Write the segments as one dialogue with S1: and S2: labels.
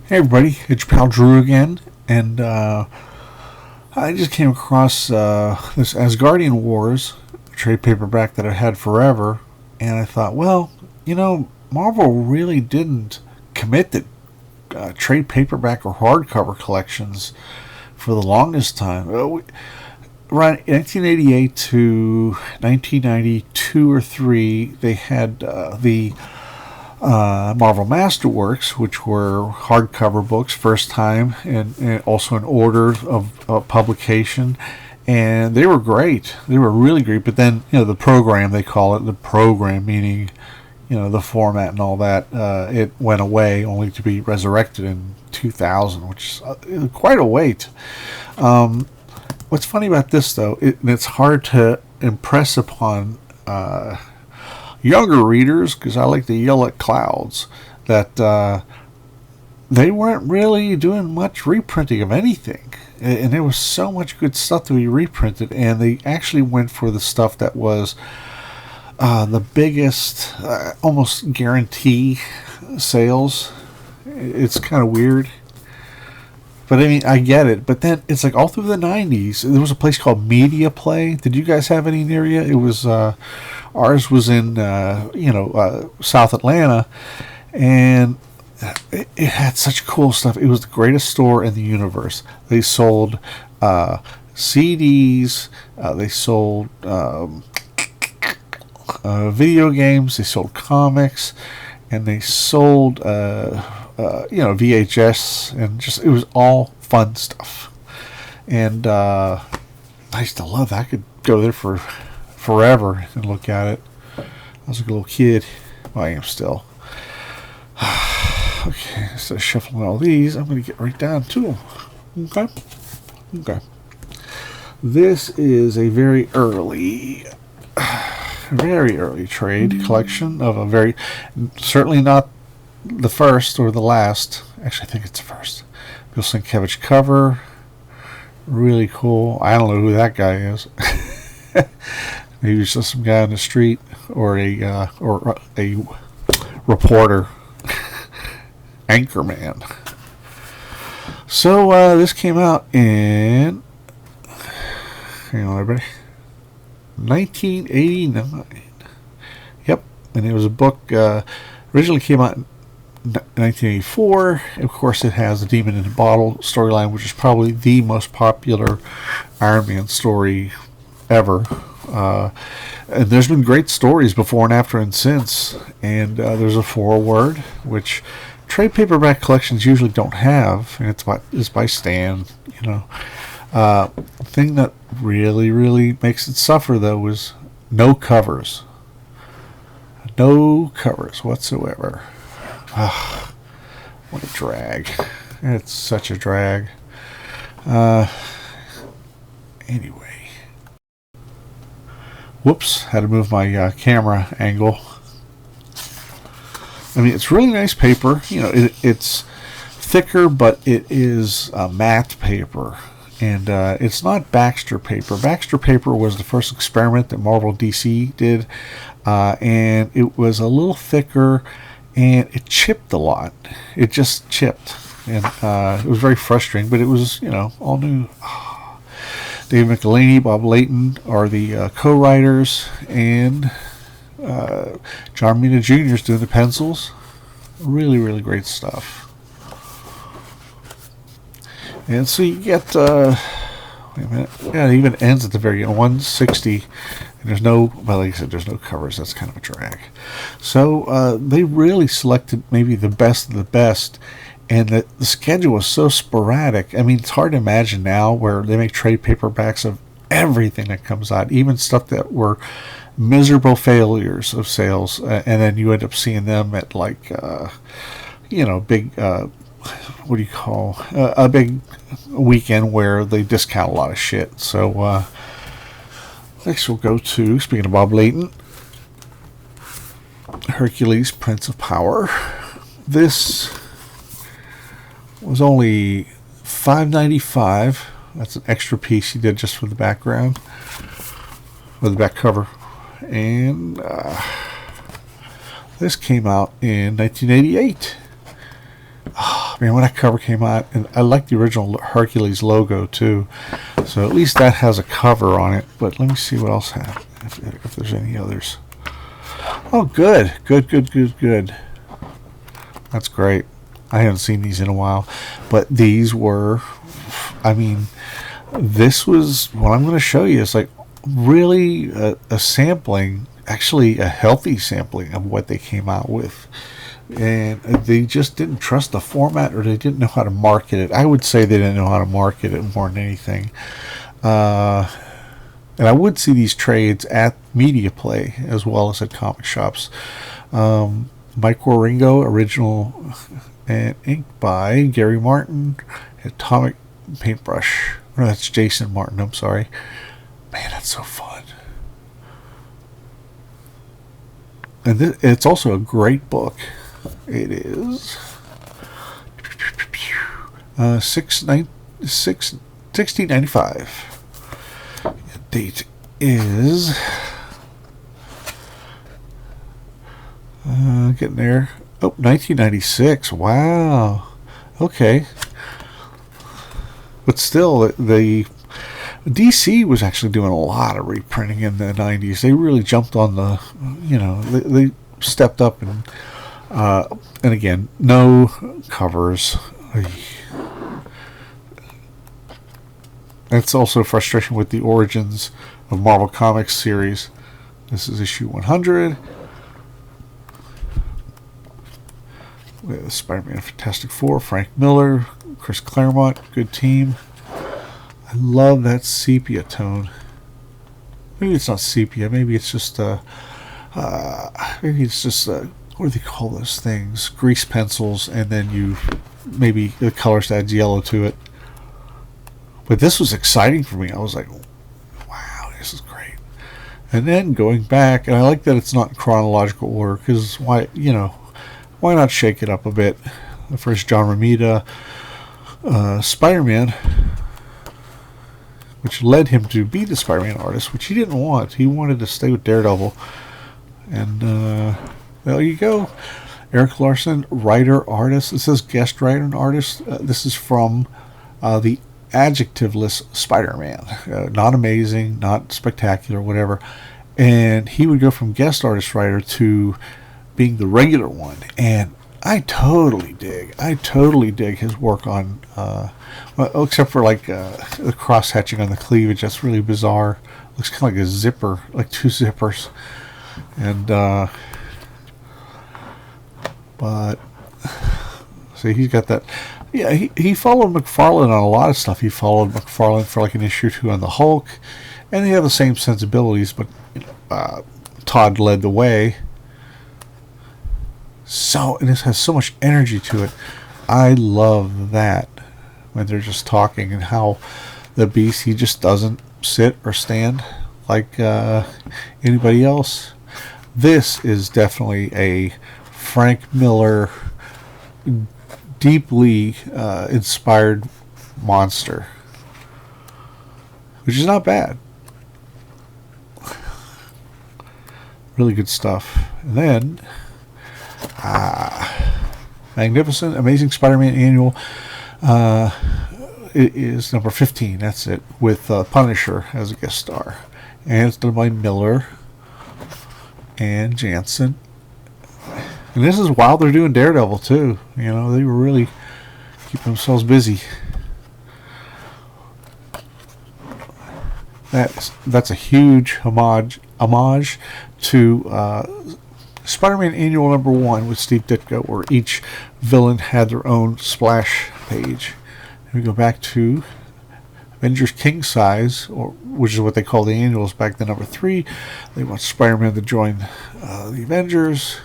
S1: Hey everybody, it's your pal Drew again, and I just came across this Asgardian Wars trade paperback that I had forever, and I thought, well, Marvel really didn't commit to trade paperback or hardcover collections for the longest time. Around 1988 to 1992 or 3, they had the Marvel Masterworks, which were hardcover books, first time, and also in order of publication, and they were great. They were really great. But then, the program, they call it the program, meaning, the format and all that. It went away, only to be resurrected in 2000, which is quite a wait. What's funny about this, though, it's hard to impress upon younger readers, because I like to yell at clouds, that they weren't really doing much reprinting of anything. And there was so much good stuff to be reprinted, and they actually went for the stuff that was the biggest, almost guarantee sales. It's kind of weird. But I mean, I get it. But then it's like all through the 90s, there was a place called Media Play. Did you guys have any near you? It was, ours was in, South Atlanta. And it had such cool stuff. It was the greatest store in the universe. They sold CDs. They sold video games. They sold comics. And they sold VHS, and just it was all fun stuff. And I used to love that. I could go there for forever and look at it. I was like a little kid. Well, I am still. Okay, instead of shuffling all these, I'm going to get right down to them. Okay. This is a very early trade collection of a certainly not the first or the last. Actually, I think it's the first. Bill Sienkiewicz cover, really cool. I don't know who that guy is. Maybe he's just some guy on the street, or a reporter, anchorman. So this came out in, hang on, everybody, 1989. Yep, and it was a book. Originally came out in 1984. Of course, it has the Demon in the Bottle storyline, which is probably the most popular Iron Man story ever. And there's been great stories before and after and since. And there's a foreword, which trade paperback collections usually don't have, and it's by Stan. The thing that really, really makes it suffer, though, was no covers. No covers whatsoever. What a drag. It's such a drag. Anyway. Whoops. Had to move my camera angle. I mean, it's really nice paper. It's thicker, but it is matte paper. And it's not Baxter paper. Baxter paper was the first experiment that Marvel DC did. And it was a little thicker, and it chipped a lot. It just chipped. And it was very frustrating, but it was, all new. Dave McElhaney, Bob Layton are the co-writers, and John Romita Jr. is doing the pencils. Really, really great stuff. And so you get, wait a minute, yeah, it even ends at the very end, 160, and there's no, well, like I said, there's no covers. That's kind of a drag. So they really selected maybe the best of the best, and the schedule was so sporadic. I mean, it's hard to imagine now where they make trade paperbacks of everything that comes out, even stuff that were miserable failures of sales, and then you end up seeing them at like, big, what do you call, a big weekend where they discount a lot of shit. So next we'll go to, speaking of Bob Layton, Hercules, Prince of Power. This was only $5.95. That's an extra piece he did just for the background, or the back cover. And this came out in 1988. Man, when that cover came out, and I like the original Hercules logo too, so at least that has a cover on it. But let me see what else have, if there's any others. Oh, good. That's great. I haven't seen these in a while, but these were, I mean, this was what I'm going to show you. It's like really a sampling, actually a healthy sampling of what they came out with. And they just didn't trust the format, or they didn't know how to market it. I would say they didn't know how to market it more than anything. And I would see these trades at Media Play as well as at comic shops. Mike Waringo, original and ink by Gary Martin, Atomic Paintbrush. No, that's Jason Martin, I'm sorry. Man, that's so fun. And it's also a great book. It is 1695. The date is getting there. Oh, 1996. Wow. Okay. But still, the DC was actually doing a lot of reprinting in the 90s. They really jumped on the, they stepped up and again, no covers. That's also frustration with the Origins of Marvel Comics series. This is issue 100. With Spider-Man Fantastic Four, Frank Miller, Chris Claremont, good team. I love that sepia tone. Maybe it's not sepia. Maybe it's just what do they call those things? Grease pencils, and then maybe the colors adds yellow to it. But this was exciting for me. I was like, wow, this is great. And then going back, and I like that it's not in chronological order, because why not shake it up a bit? The first John Romita Spider-Man, which led him to be the Spider-Man artist, which he didn't want. He wanted to stay with Daredevil. And there you go. Erik Larsen, writer, artist. It says guest writer and artist. This is from the adjectiveless Spider-Man. Not amazing, not spectacular, whatever. And he would go from guest artist writer to being the regular one. And I totally dig his work on, except for like the cross-hatching on the cleavage. That's really bizarre. Looks kind of like a zipper, like two zippers. And but see, he's got that. Yeah, he followed McFarlane on a lot of stuff. He followed McFarlane for like an issue or two on the Hulk, and they have the same sensibilities, but Todd led the way. And this has so much energy to it. I love that when they're just talking, and how the Beast, he just doesn't sit or stand like anybody else. This is definitely a Frank Miller deeply inspired monster, which is not bad. Really good stuff. And then Magnificent Amazing Spider-Man Annual, it is number 15, that's it, with Punisher as a guest star, and it's done by Miller and Jansen. And this is while they're doing Daredevil too. They were really keeping themselves busy. That's a huge homage to Spider-Man Annual number 1 with Steve Ditko, where each villain had their own splash page. And we go back to Avengers King Size, which is what they call the annuals back then, number 3. They want Spider-Man to join the Avengers,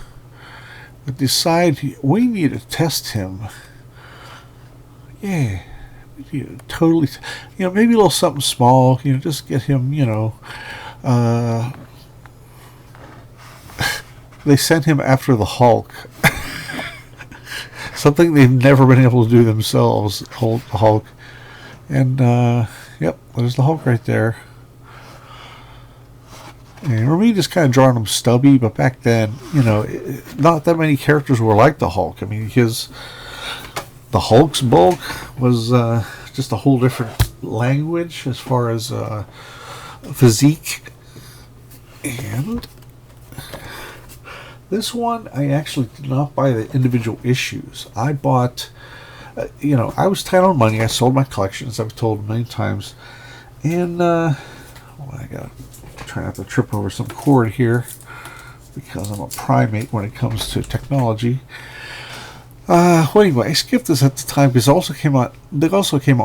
S1: but decide we need to test him. Yeah, we need to totally, maybe a little something small, just get him, they sent him after the Hulk. Something they've never been able to do themselves, Hulk. And, yep, there's the Hulk right there. And Romita's kind of drawing him stubby, but back then, not that many characters were like the Hulk. I mean, the Hulk's bulk was just a whole different language as far as physique. And this one, I actually did not buy the individual issues. I bought, I was tight on money. I sold my collection, as I've told many times. And I got to try not to trip over some cord here because I'm a primate when it comes to technology. Well, anyway, I skipped this at the time because they also came out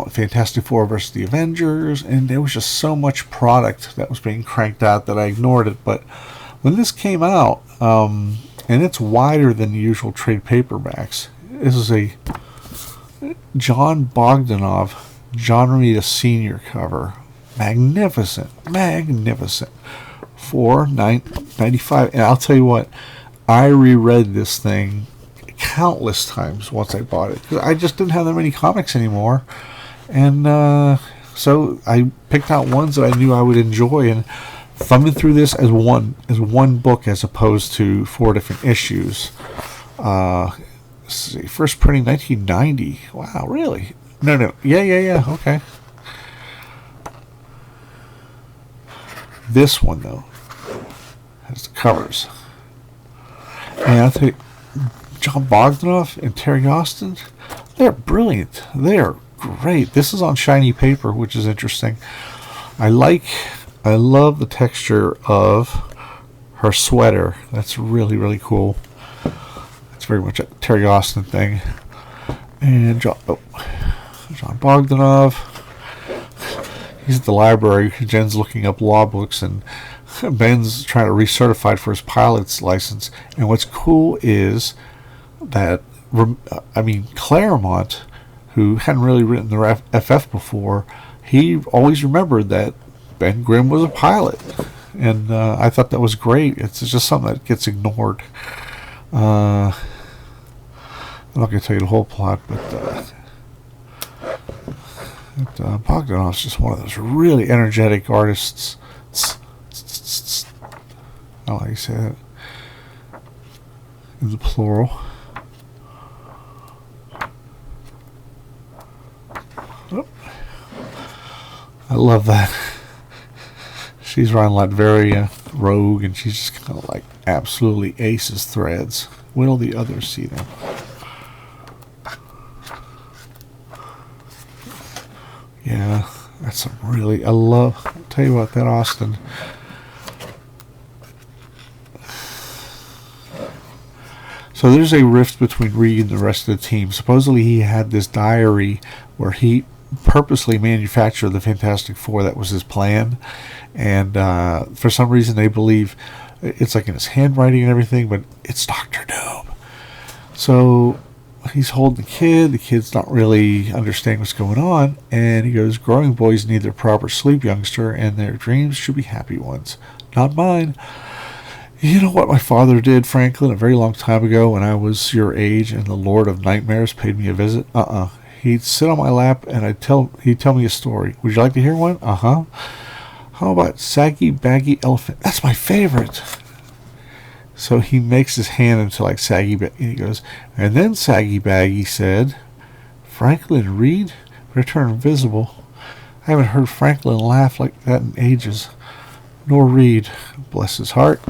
S1: with Fantastic Four versus the Avengers, and there was just so much product that was being cranked out that I ignored it. But when this came out, and it's wider than the usual trade paperbacks, this is a John Bogdanove, John Romita Sr. cover. Magnificent. $4.95. And I'll tell you what, I reread this thing countless times once I bought it, because I just didn't have that many comics anymore, and so I picked out ones that I knew I would enjoy and thumbing through this as one book as opposed to 4 different issues. Let's see, first printing 1990. Wow, really? No, yeah, okay. This one though has the covers, and I think John Bogdanove and Terry Austin, they're brilliant. They are great. This is on shiny paper, which is interesting. I love the texture of her sweater. That's really, really cool. It's very much a Terry Austin thing. And John Bogdanove, he's at the library. Jen's looking up law books, and Ben's trying to recertify for his pilot's license. And what's cool is that, Claremont, who hadn't really written the FF before, he always remembered that Ben Grimm was a pilot, and I thought that was great. It's just something that gets ignored. I'm not going to tell you the whole plot, but Bogdanove's just one of those really energetic artists. I like to say that in the plural. I love that. She's running Latveria rogue, and she's just kind of like absolutely aces threads. Will the others see them? Yeah, that's some really, I'll tell you what, that Austin. So there's a rift between Reed and the rest of the team. Supposedly he had this diary where he purposely manufactured the Fantastic Four. That was his plan, and for some reason they believe it's like in his handwriting and everything, but it's Dr. Doom. So he's holding the kid. The kid's not really understanding what's going on, and he goes, "Growing boys need their proper sleep, youngster, and their dreams should be happy ones, not mine. You know what my father did, Franklin, a very long time ago when I was your age and the Lord of Nightmares paid me a visit? He'd sit on my lap and he'd tell me a story. Would you like to hear one? How about Saggy Baggy Elephant? That's my favorite." So he makes his hand into like Saggy Baggy. He goes, "And then Saggy Baggy said, 'Franklin Reed, return invisible.' I haven't heard Franklin laugh like that in ages. Nor Reed, bless his heart."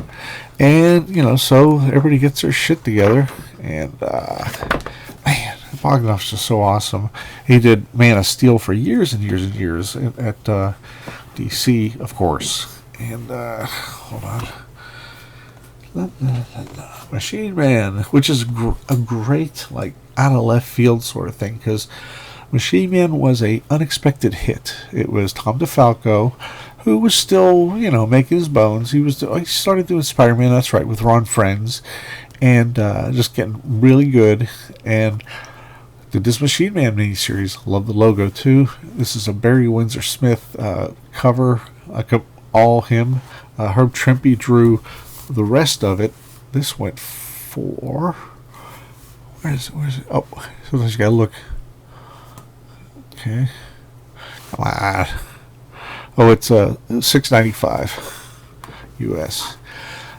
S1: And, so everybody gets their shit together. And, man, Bogdanove's just so awesome. He did Man of Steel for years and years and years at DC, of course. And, hold on. Machine Man, which is a great, like, out of left field sort of thing, because Machine Man was a unexpected hit. It was Tom DeFalco, who was still, making his bones. He started doing Spider-Man, that's right, with Ron Friends, and just getting really good. And did this Machine Man miniseries. Love the logo too. This is a Barry Windsor Smith cover, all him. Herb Trimpe drew the rest of it. This went for, where is it? Oh, sometimes you gotta look. Okay, come on. Oh, it's $6.95 US,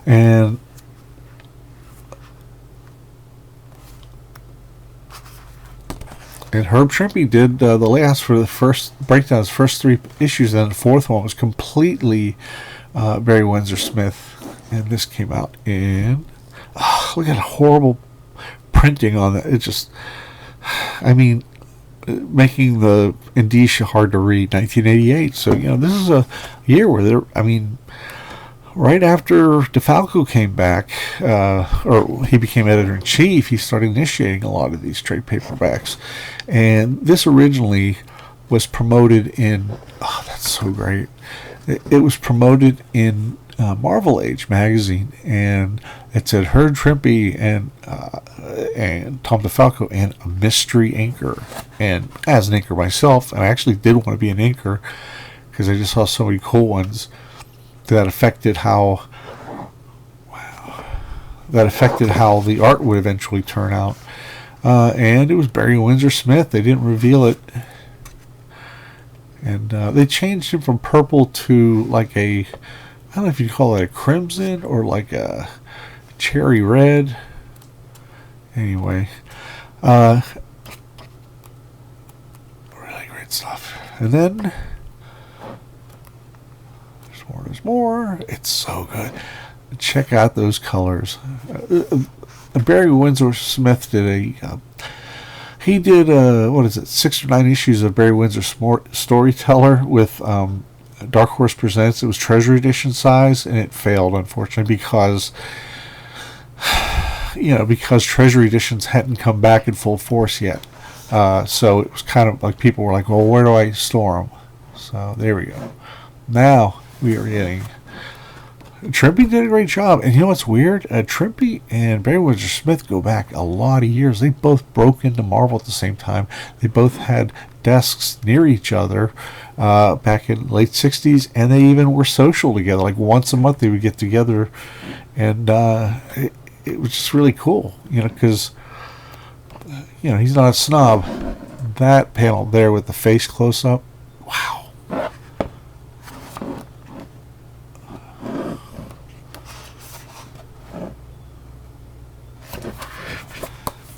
S1: and And Herb Trimpe did the last for the first breakdowns, first 3 issues, and the 4th one was completely Barry Windsor Smith. And this came out in. Look at the horrible printing on that. It just. I mean, making the indicia hard to read. 1988. So, this is a year where there. I mean, right after DeFalco came back, or he became editor-in-chief, he started initiating a lot of these trade paperbacks. And this originally was promoted in... Oh, that's so great. It was promoted in Marvel Age magazine, and it said Herb Trimpe and Tom DeFalco and a mystery inker. And as an inker myself, I actually did want to be an inker because I just saw so many cool ones that affected how the art would eventually turn out. And it was Barry Windsor Smith. They didn't reveal it. And they changed him from purple to like I don't know if you'd call it a crimson or like a cherry red. Anyway. Really great stuff. And then there's more. It's so good. Check out those colors. Barry Windsor Smith did he did 6 or 9 issues of Barry Windsor Storyteller with Dark Horse Presents. It was Treasury Edition size, and it failed, unfortunately, because Treasury Editions hadn't come back in full force yet. So it was kind of like people were like, well, where do I store them? So there we go. Now we are getting... Trimpe did a great job. And you know what's weird? Trimpe and Barry Windsor Smith go back a lot of years. They both broke into Marvel at the same time. They both had desks near each other back in late 60s, and they even were social together. Like once a month they would get together, and it was just really cool, because he's not a snob. That panel there with the face close up, wow.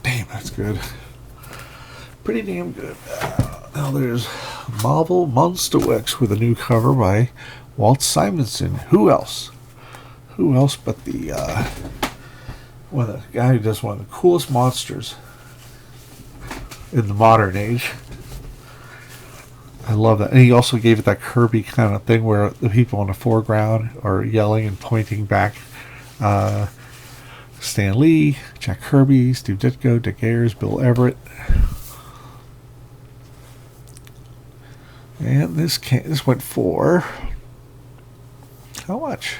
S1: Damn, that's good. Pretty damn good. Now there's Marvel Monster X with a new cover by Walt Simonson. Who else? Who else but the guy who does one of the coolest monsters in the modern age. I love that. And he also gave it that Kirby kind of thing where the people in the foreground are yelling and pointing back. Stan Lee, Jack Kirby, Steve Ditko, Dick Ayers, Bill Everett. And this went for... How much?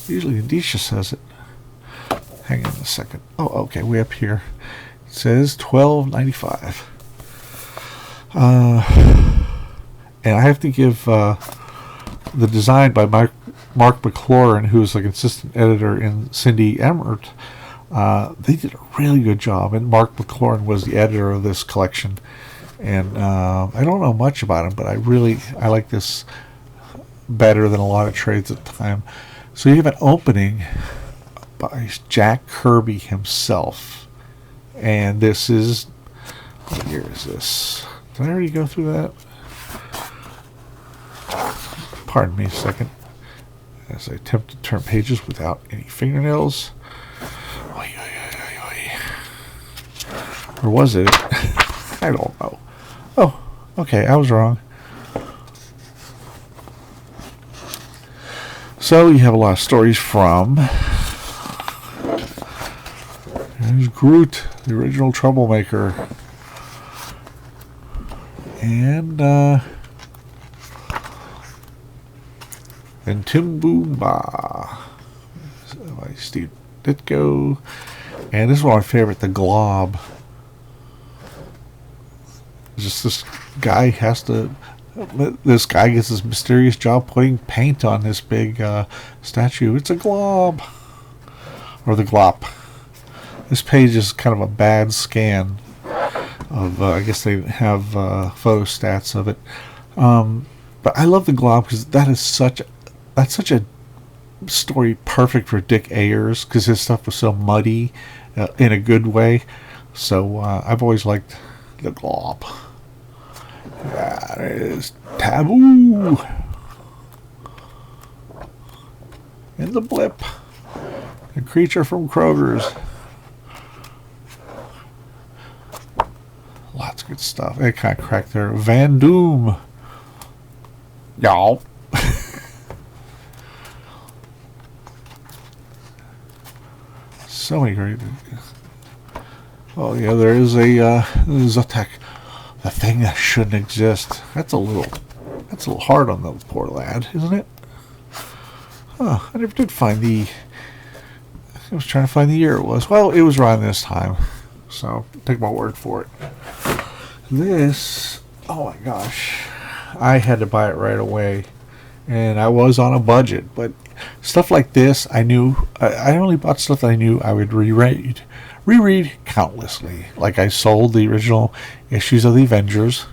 S1: Usually Indicia says it. Hang on a second. Oh, okay, way up here. It says $12.95. And I have to give the design by Mark McLaurin, who's like assistant editor in Cindy Emmert. They did a really good job, and Mark McLaurin was the editor of this collection. And I don't know much about him, but I like this better than a lot of trades at the time. So you have an opening by Jack Kirby himself, and this is... What year is this? Did I already go through that? Pardon me a second as I attempt to turn pages without any fingernails. Oy, oy, oy, oy. Or was it? I don't know. Oh, okay, I was wrong. So you have a lot of stories from... There's Groot, the original troublemaker. And Timboomba by Steve Ditko. And this is one of my favorite, the Glob. Just this guy gets this mysterious job putting paint on this big statue. It's a glob. Or the glop. This page is kind of a bad scan of, I guess they have photo stats of it. But I love the Glob because that's such a story perfect for Dick Ayers, because his stuff was so muddy in a good way. So I've always liked the Glob. That is Taboo. And the Blip. The Creature from Kroger's. Lots of good stuff. It kind of cracked there. Van Doom. Y'all. So many great. Oh yeah, there is a Zotek. The thing that shouldn't exist. That's a little hard on the poor lad, isn't it? Huh, I never did find I was trying to find the year it was. Well, it was around this time. So, take my word for it. This, oh my gosh. I had to buy it right away. And I was on a budget. But stuff like this, I knew, I only bought stuff that I knew I would reread countlessly. Like I sold the original issues of the Avengers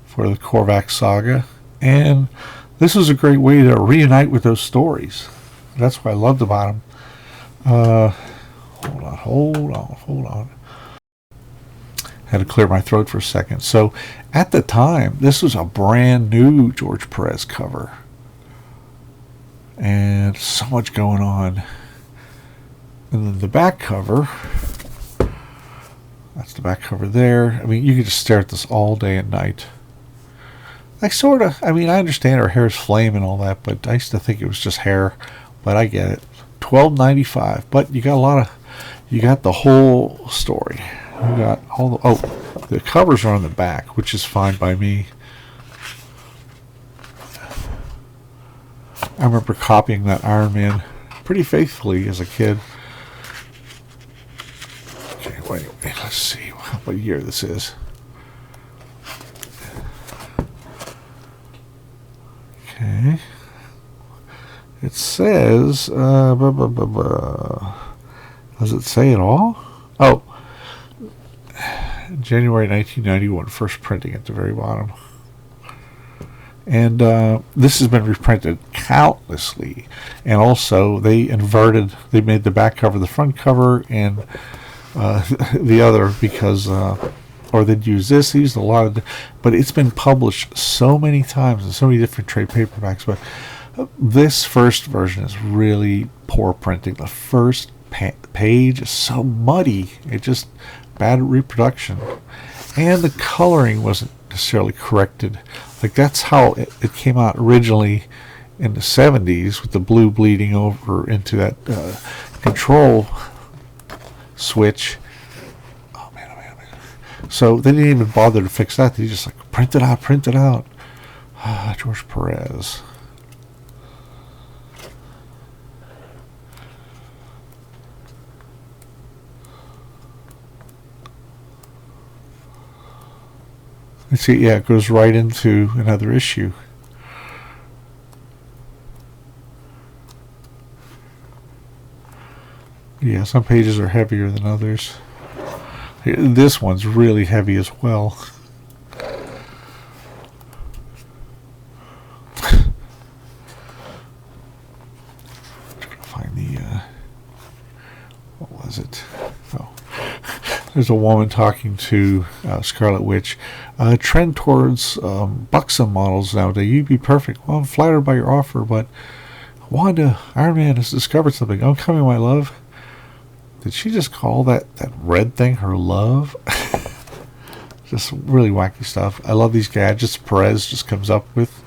S1: for the Korvac Saga. And this was a great way to reunite with those stories. That's what I loved about them. Hold on. Had to clear my throat for a second. So, at the time, this was a brand new George Perez cover. And so much going on. And then the back cover. That's the back cover there. I mean, you could just stare at this all day and night. I understand her hair's flame and all that, but I used to think it was just hair. But I get it. $12.95. But you got the whole story. You got all the covers are on the back, which is fine by me. I remember copying that Iron Man pretty faithfully as a kid. Okay, wait, let's see what year this is. Okay. It says, does it say it all? Oh, January 1991, first printing at the very bottom. And this has been reprinted countlessly. And also, they made the back cover the front cover and the other because, or they'd use this, they used a lot of, but it's been published so many times in so many different trade paperbacks. But this first version is really poor printing. The first page is so muddy. It just bad reproduction. And the coloring wasn't necessarily corrected. Like that's how it came out originally in the 70s with the blue bleeding over into that control switch. Oh man. So they didn't even bother to fix that. They just like print it out. George Perez. See, yeah, it goes right into another issue. Yeah, some pages are heavier than others. This one's really heavy as well. I'm trying to find the, what was it? Oh. There's a woman talking to Scarlet Witch. Trend towards buxom models nowadays. You'd be perfect. Well, I'm flattered by your offer, but Wanda, Iron Man has discovered something. I'm coming, my love. Did she just call that red thing her love? Just really wacky stuff. I love these gadgets Perez just comes up with.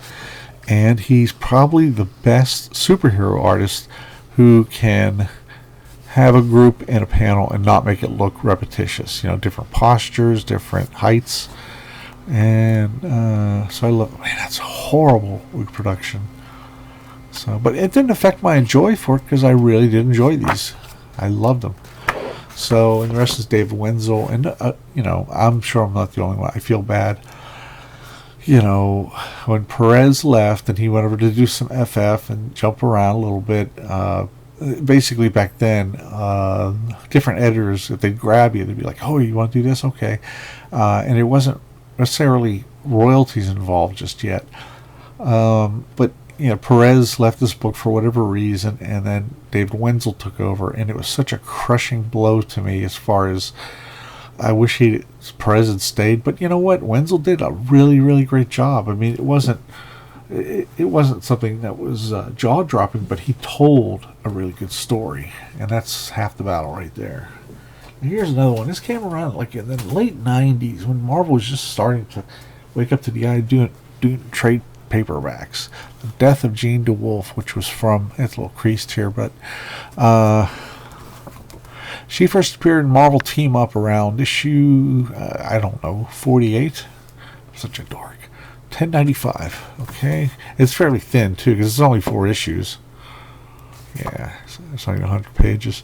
S1: And he's probably the best superhero artist who can have a group and a panel and not make it look repetitious. You know, different postures, different heights. And so I love, man, that's horrible reproduction. So, but it didn't affect my enjoy for it because I really did enjoy these. I loved them. So, and the rest is Dave Wenzel. And, you know, I'm sure I'm not the only one. I feel bad. You know, when Perez left and he went over to do some FF and jump around a little bit, basically back then, different editors, if they'd grab you, they'd be like, oh, you want to do this? Okay. And it wasn't necessarily royalties involved just yet. But, you know, Perez left this book for whatever reason, and then David Wenzel took over, and it was such a crushing blow to me as far as I wish Perez had stayed, but you know what? Wenzel did a really, really great job. I mean, it wasn't something that was jaw dropping, but he told a really good story, and that's half the battle right there. And here's another one. This came around like in the late '90s when Marvel was just starting to wake up to the idea of doing trade paperbacks. The Death of Jean DeWolff, which was from, it's a little creased here, but she first appeared in Marvel Team Up around issue, I don't know, 48. Such a dork. 1095. Okay, it's fairly thin too because it's only 4 issues. Yeah, it's not even 100 pages.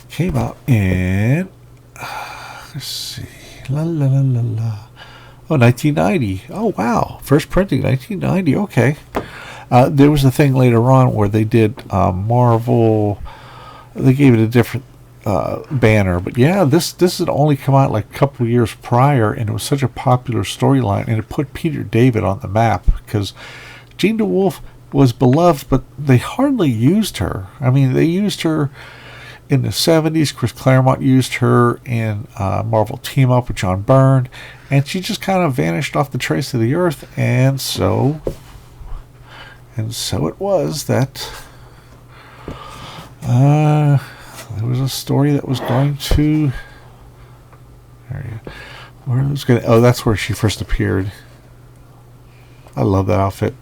S1: Came out in, let's see, la la la la la. Oh, 1990. Oh wow, first printing 1990. Okay. There was a thing later on where they did Marvel. They gave it a different banner, but yeah, this had only come out like a couple of years prior, and it was such a popular storyline, and it put Peter David on the map because Jean DeWolff was beloved, but they hardly used her. I mean, they used her in the 70s. Chris Claremont used her in Marvel Team Up with John Byrne, and she just kind of vanished off the trace of the earth, and so it was that there was a story that was going to. Where was going? Oh, that's where she first appeared. I love that outfit.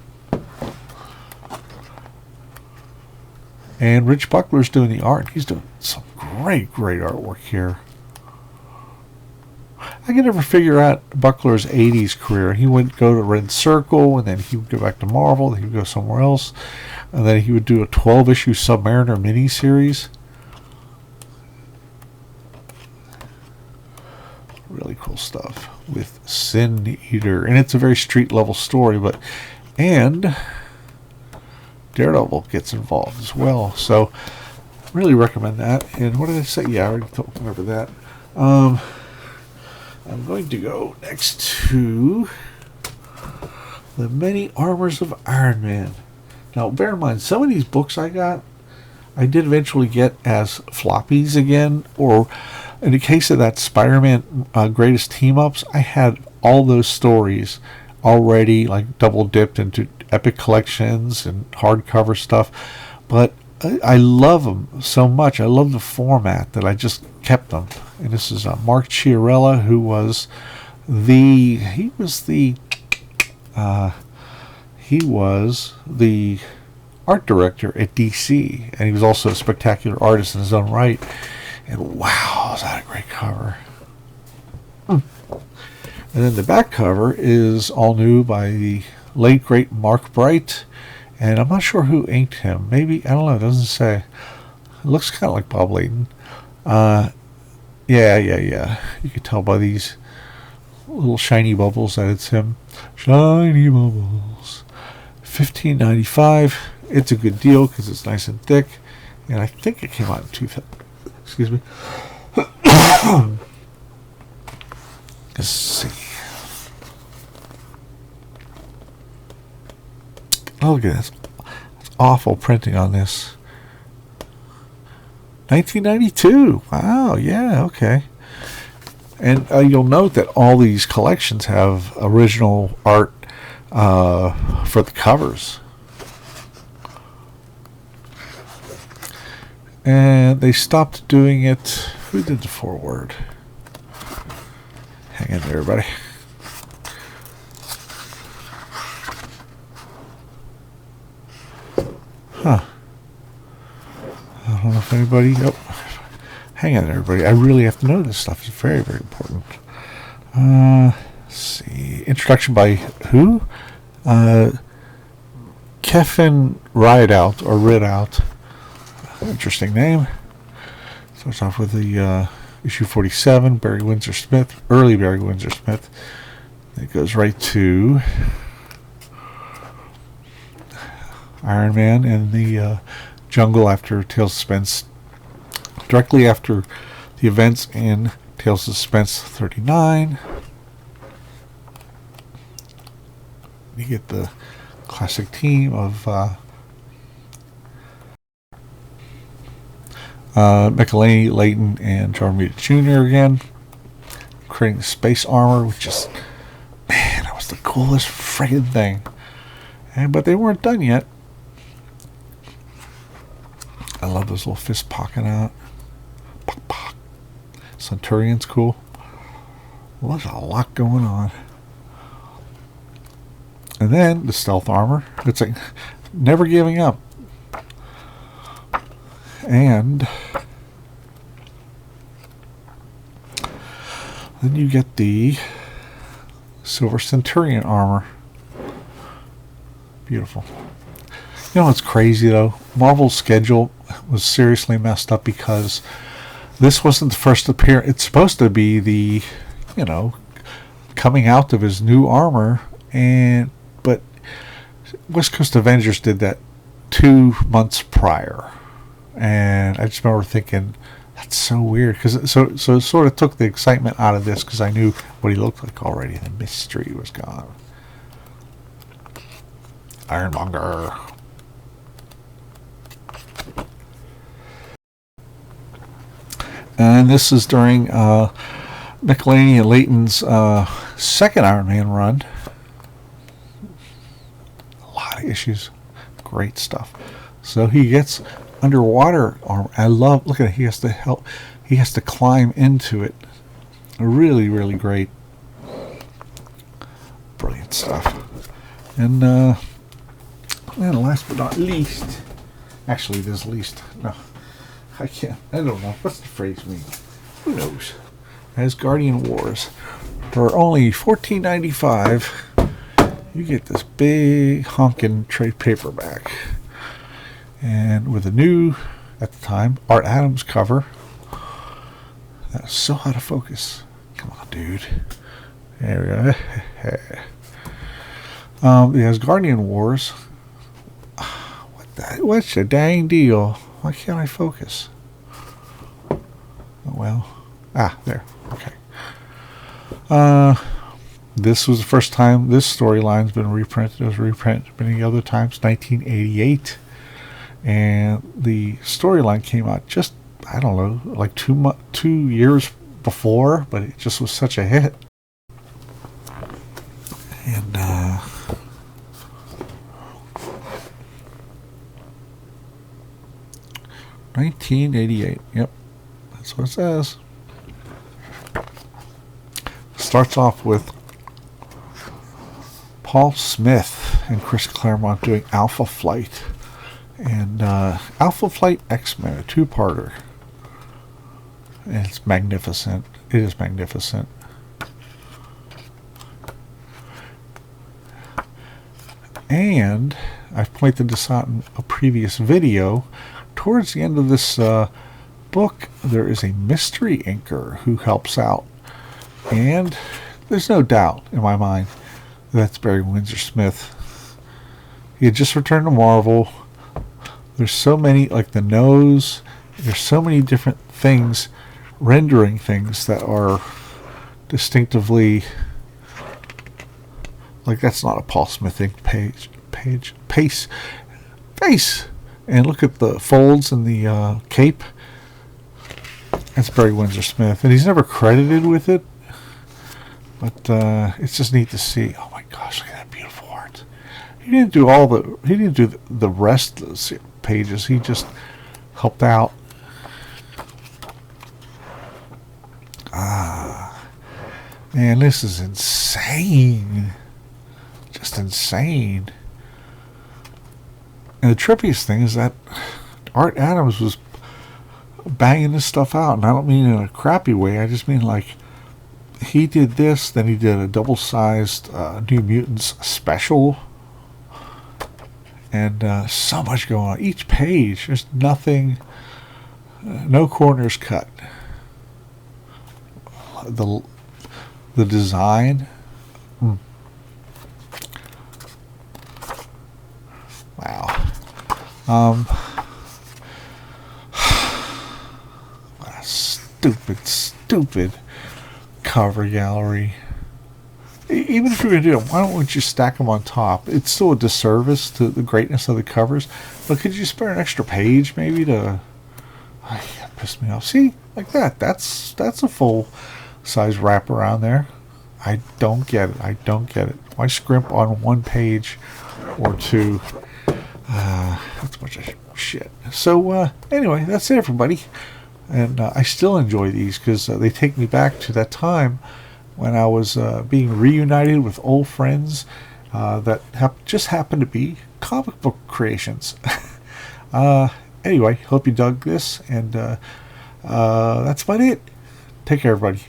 S1: And Rich Buckler's doing the art. He's doing some great artwork here. I could never figure out Buckler's 80s career. He would go to Red Circle, and then he would go back to Marvel, then he would go somewhere else, and then he would do a 12-issue Submariner miniseries. Really cool stuff with Sin Eater, and it's a very street level story, and Daredevil gets involved as well, so really recommend that. And what did I say? Yeah, I already went over that. I'm going to go next to The Many Armors of Iron Man. Now bear in mind, some of these books I did eventually get as floppies again, or in the case of that Spider-Man Greatest Team-Ups, I had all those stories already like double dipped into Epic collections and hardcover stuff, but I love them so much. I love the format that I just kept them. And this is Mark Chiarella, who was the art director at DC, and he was also a spectacular artist in his own right. And wow, is that a great cover. And then the back cover is all new by the late great Mark Bright, and I'm not sure who inked him. Maybe, I don't know, it doesn't say. It looks kind of like Bob Layton. Yeah. You can tell by these little shiny bubbles that it's him. Shiny bubbles. $15.95. It's a good deal because it's nice and thick, and I think it came out in 2000. Excuse me. Let's see. Oh, look at this. It's awful printing on this. 1992. Wow, yeah, okay. And you'll note that all these collections have original art for the covers. And they stopped doing it. Who did the foreword? Hang in there, everybody. Huh. I don't know if anybody... Oh. Hang on there, everybody. I really have to know this stuff. It's very, very important. Let's see. Introduction by who? Kevin Rideout, or Ridout. Interesting name. Starts off with the issue 47, Barry Windsor Smith, early Barry Windsor Smith. It goes right to Iron Man in the jungle after Tales of Suspense, directly after the events in Tales of Suspense 39. You get the classic team of McElhaney, Layton, and John Romita Jr. again. creating space armor, which is, man, that was the coolest friggin' thing. But they weren't done yet. I love those little fists poking out. Pock, pock. Centurion's cool. Well, there's a lot going on. And then the stealth armor. It's like never giving up. And then you get the Silver Centurion armor. Beautiful. You know what's crazy though? Marvel's schedule was seriously messed up because this wasn't the first appearance. It's supposed to be the, you know, coming out of his new armor, but West Coast Avengers did that 2 months prior, and I just remember thinking that's so weird because so it sort of took the excitement out of this because I knew what he looked like already. The mystery was gone. Ironmonger. And this is during McElhaney and Layton's second Iron Man run. A lot of issues. Great stuff. So he gets underwater armor. I love, look at it, he has to climb into it. Really, really great. Brilliant stuff. And last but not least, actually there's least, no, I don't know, what's the phrase mean? Who knows? Asgardian Wars. For only $14.95, you get this big honkin' trade paperback. And with a new, at the time, Art Adams cover. That's so out of focus. Come on, dude. There we go. The Asgardian Wars. What's the dang deal? Why can't I focus? Oh, well. There. Okay. This was the first time this storyline's been reprinted. It was reprinted many other times, 1988. And the storyline came out just, I don't know, like 2 years before, but it just was such a hit. And 1988. Yep, that's what it says. Starts off with Paul Smith and Chris Claremont doing Alpha Flight. And Alpha Flight X-Men, a 2-parter. And it's magnificent. It is magnificent. And I've pointed this out in a previous video. Towards the end of this book, there is a mystery inker who helps out. And there's no doubt in my mind that's Barry Windsor Smith. He had just returned to Marvel. There's so many, like the nose, there's so many different things, rendering things that are distinctively, like that's not a Paul Smith ink face. And look at the folds in the cape. That's Barry Windsor Smith. And he's never credited with it. But it's just neat to see. Oh my gosh, look at that beautiful art. He didn't do the rest of the pages. He just helped out. Man, this is insane. Just insane. And the trippiest thing is that Art Adams was banging this stuff out. And I don't mean in a crappy way. I just mean like he did this, then he did a double-sized New Mutants special. And so much going on. Each page, there's nothing, no corners cut. The design. Wow. What a stupid cover gallery. Even if you're going to do them, why don't you stack them on top? It's still a disservice to the greatness of the covers. But could you spare an extra page maybe to... that pissed me off. See? Like that. That's a full size wrapper on there. I don't get it. I don't get it. Why scrimp on one page or two? That's a bunch of shit. So anyway, that's it, everybody. And I still enjoy these because they take me back to that time when I was being reunited with old friends that just happened to be comic book creations. Anyway, hope you dug this, and that's about it. Take care, everybody.